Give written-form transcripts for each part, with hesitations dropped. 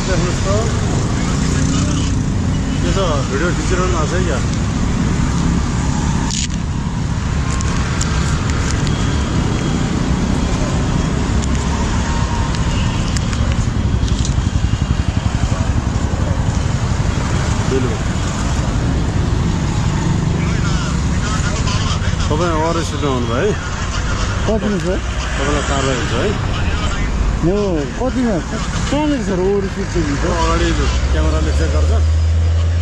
देख्नुहोस् त के छ भिडियो खिचिरहनु भएको छ क्या तपाईँ अरू सिटमा आउनुभयो है कतिमा छ तपाईँलाई कारवाही हुन्छ है म कतिमा कहाँनिर छ ओभर स्पिड चाहिँ अगाडि क्यामेराले चेक गर्छ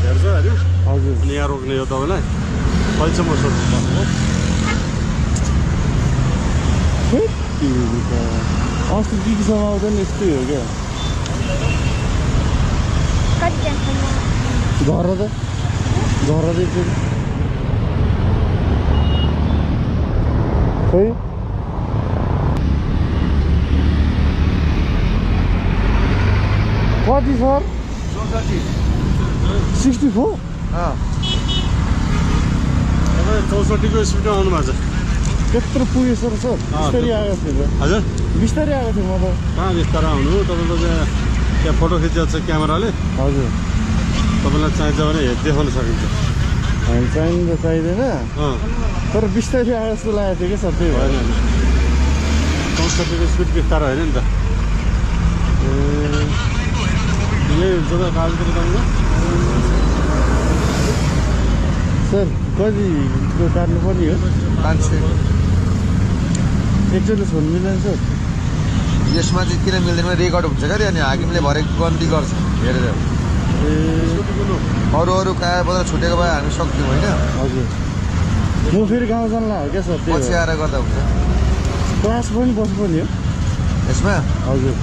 हेर्छ होइन हजुर अनि यहाँ रोक्ने हो तपाईँलाई कहिलेसम्म सोध्नु पर्नु अस्ति दिदीसँग आउँदा नि यस्तै हो क्या घर त घर चाहिँ खै कति सर 64 तपाईँ 64को स्पिडमा आउनु भएको छ त्यत्रो पुगेछ र सर बिस्तारै आएको थियो त हजुर बिस्तारै आएको थियो म त कहाँ बिस्तारै आउनु तपाईँको त्यहाँ फोटो खिचिएको छ क्यामेराले हजुर तपाईँलाई चाहिन्छ भने देखाउन सकिन्छ हामी चाहिनु त चाहिँदैन तर बिस्तारै आएको जस्तो लागेको थियो क्या सर त्यही भएर होइन 64को स्पिड बिस्तारै होइन नि त यही हुन्छ त कालतिर तपाईँको सर कतिको काट्नु पर्ने हो 500 एकचोटि छोड्नु मिल्दैन सर यसमा चाहिँ किन मिल्दैन रेकर्ड हुन्छ क्या अनि हाकिमले भरे गन्ती गर्छ हेरेर अरू काया बजार छुटेको भए हामी सक्थ्यौँ होइन हजुर म फेरि गाउँ जानु लाग्यो क्या सर पछि आएर गर्दा हुन्छ क्लास पनि बस्नु पर्ने हो यसमा हजुर